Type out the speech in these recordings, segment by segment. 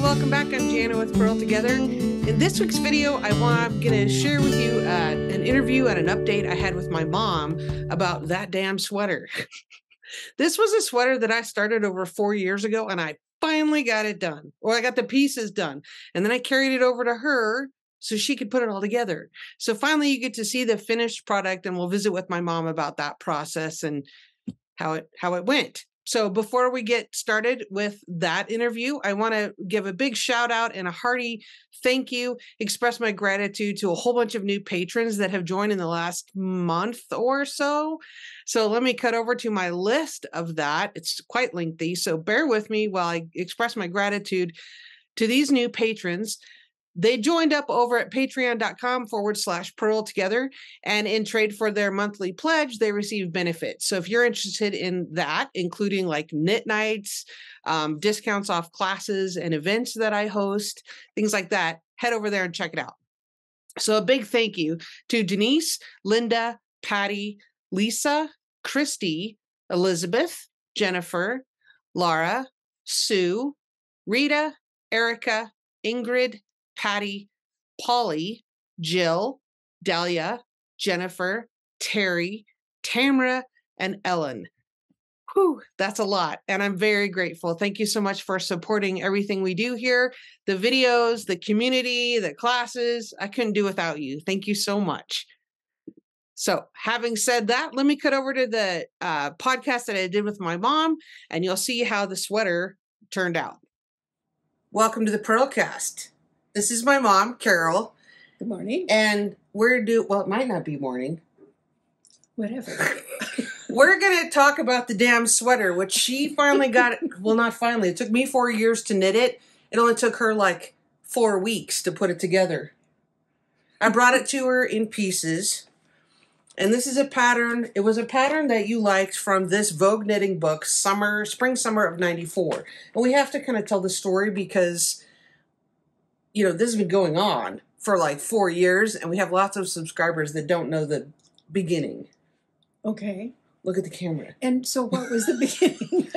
welcome back. I'm Jana with Purl Together. In this week's video, I'm going to share with you an interview and an update I had with my mom about that damn sweater. This was a sweater that I started over 4 years ago, and I finally got it done. Or I got the pieces done, and then I carried it over to her so she could put it all together. So finally, you get to see the finished product, and we'll visit with my mom about that process and how it went. So before we get started with that interview, I want to give a big shout out and a hearty thank you, express my gratitude to a whole bunch of new patrons that have joined in the last month or so. So let me cut over to my list of that. It's quite lengthy, so bear with me while I express my gratitude to these new patrons. They joined up over at patreon.com/Purl Together, and in trade for their monthly pledge, they receive benefits. So if you're interested in that, including like knit nights, discounts off classes and events that I host, things like that, head over there and check it out. So a big thank you to Denise, Linda, Patty, Lisa, Christy, Elizabeth, Jennifer, Laura, Sue, Rita, Erica, Ingrid, Patty, Polly, Jill, Dahlia, Jennifer, Terry, Tamara, and Ellen. Whew, that's a lot, and I'm very grateful. Thank you so much for supporting everything we do here, the videos, the community, the classes. I couldn't do without you. Thank you so much. So having said that, let me cut over to the podcast that I did with my mom, and you'll see how the sweater turned out. Welcome to the Purlcast. This is my mom, Carol. Good morning. And well, it might not be morning. Whatever. We're going to talk about the damn sweater, which she finally got. Well, not finally. It took me 4 years to knit it. It only took her like 4 weeks to put it together. I brought it to her in pieces. And this is a pattern. It was a pattern that you liked from this Vogue knitting book, spring, summer of '94. And we have to kind of tell the story because, you know, this has been going on for like 4 years, and we have lots of subscribers that don't know the beginning. Okay. Look at the camera. And so what was the beginning?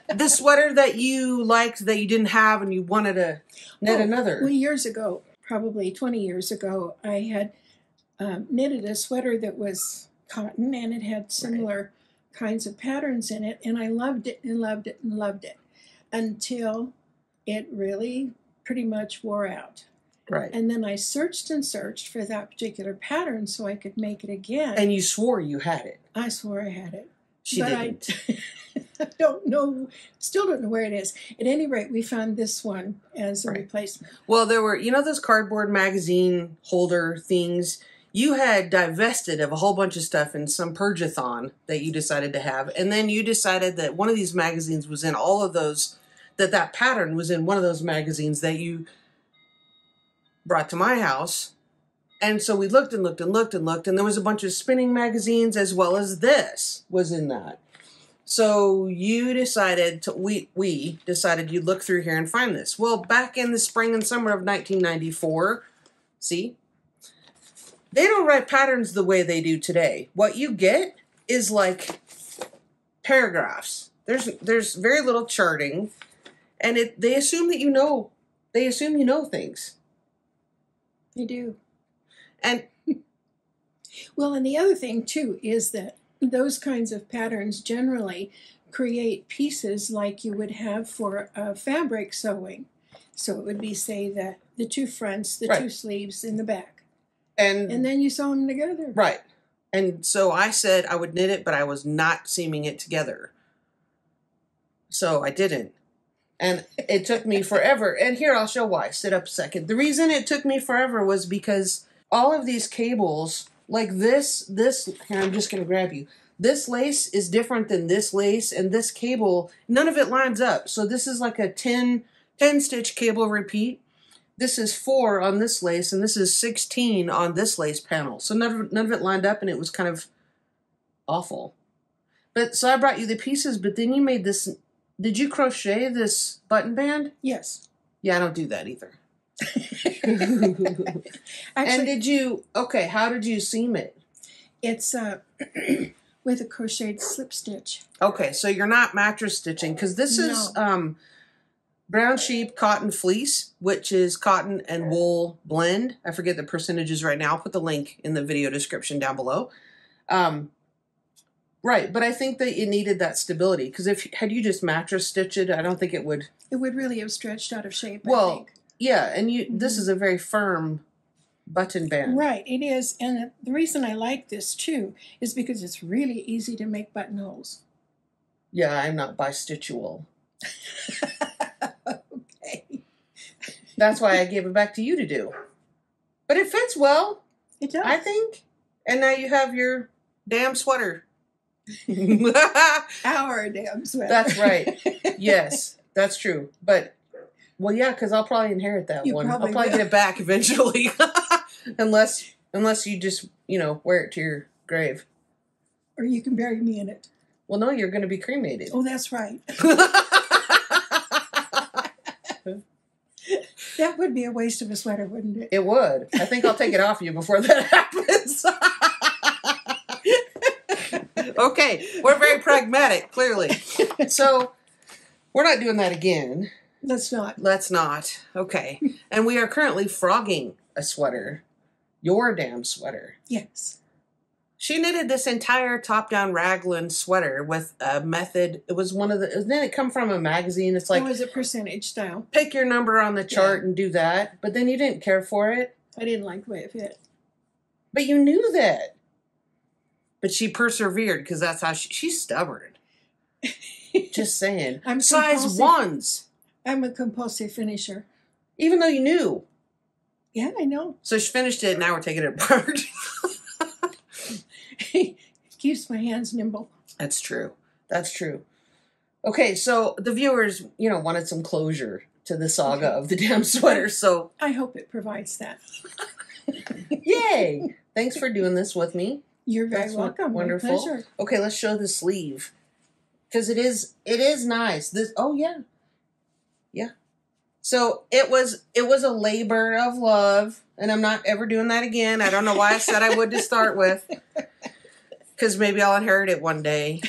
The sweater that you liked that you didn't have and you wanted to knit another. Well, years ago, probably 20 years ago, I had knitted a sweater that was cotton, and it had similar kinds of patterns in it, and I loved it and loved it and loved it until it really pretty much wore out. Right. And then I searched and searched for that particular pattern so I could make it again. And you swore you had it. I swore I had it. She didn't. I don't know, still don't know where it is. At any rate, we found this one as a replacement. Well, there were, you know, those cardboard magazine holder things. You had divested of a whole bunch of stuff in some purge-a-thon that you decided to have. And then you decided that one of these magazines was in all of those, that pattern was in one of those magazines that you brought to my house. And so we looked and looked and looked and looked, and there was a bunch of spinning magazines as well as this was in that. So you decided we decided you'd look through here and find this. Well, back in the spring and summer of 1994, see, they don't write patterns the way they do today. What you get is like paragraphs. There's very little charting, and they assume that you know. They assume you know things. They do. And well, and the other thing too is that those kinds of patterns generally create pieces like you would have for fabric sewing. So it would be, say, the two fronts, the two sleeves in the back. And then you sew them together. Right. And so I said I would knit it, but I was not seaming it together. So I didn't. And it took me forever. And here, I'll show why. Sit up a second. The reason it took me forever was because all of these cables, like this, here, I'm just going to grab you. This lace is different than this lace, and this cable, none of it lines up. So this is like a 10-stitch cable repeat. This is 4 on this lace, and this is 16 on this lace panel. So none of it lined up, and it was kind of awful. But so I brought you the pieces, but then you made this. Did you crochet this button band? Yes. Yeah, I don't do that either. Actually, and did you, okay, how did you seam it? It's with a crocheted slip stitch. Okay, so you're not mattress stitching, because this is brown sheep cotton fleece, which is cotton and wool blend. I forget the percentages right now. I'll put the link in the video description down below. Right, but I think that it needed that stability, because had you just mattress stitched it, I don't think it would. It would really have stretched out of shape. Well, I think. Yeah, and this is a very firm button band. Right, it is, and the reason I like this too is because it's really easy to make buttonholes. Yeah, I'm not bistitchual. Okay. That's why I gave it back to you to do. But it fits well. It does. I think. And now you have your damn sweater. Our damn sweater. That's right. Yes, that's true. But, well, yeah, because I'll probably inherit that one. I'll probably get it back eventually. unless you just, wear it to your grave. Or you can bury me in it. Well, no, you're going to be cremated. Oh, that's right. That would be a waste of a sweater, wouldn't it? It would. I think I'll take it off you before that happens. Okay, we're very pragmatic, clearly. So, we're not doing that again. Let's not. Let's not. Okay. And we are currently frogging a sweater. Your damn sweater. Yes. She knitted this entire top-down raglan sweater with a method. It was didn't it come from a magazine? It's like, it was a percentage style. Pick your number on the chart and do that. But then you didn't care for it. I didn't like the way it fit. But you knew that. But she persevered, because that's how she's stubborn. Just saying. I'm size ones. I'm a compulsive finisher. Even though you knew. Yeah, I know. So she finished it, and now we're taking it apart. Keeps my hands nimble. That's true. That's true. Okay, so the viewers, wanted some closure to the saga of the damn sweater, so... I hope it provides that. Yay! Thanks for doing this with me. You're very welcome. Wonderful. My pleasure. Okay, let's show the sleeve. Because it is nice. Yeah. So it was a labor of love, and I'm not ever doing that again. I don't know why I said I would to start with. Because maybe I'll inherit it one day.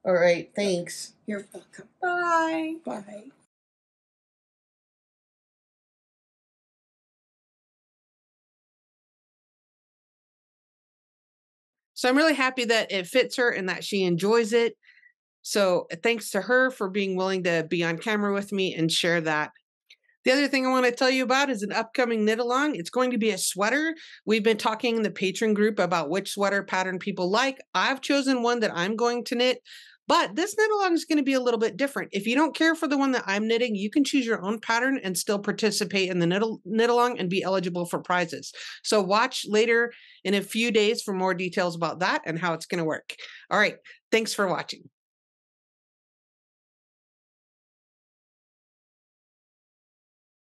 All right, thanks. You're welcome. Bye. Bye. So I'm really happy that it fits her and that she enjoys it. So thanks to her for being willing to be on camera with me and share that. The other thing I want to tell you about is an upcoming knit along. It's going to be a sweater. We've been talking in the Patreon group about which sweater pattern people like. I've chosen one that I'm going to knit, but this knit along is going to be a little bit different. If you don't care for the one that I'm knitting, you can choose your own pattern and still participate in the knit along and be eligible for prizes. So watch later in a few days for more details about that and how it's going to work. All right. Thanks for watching.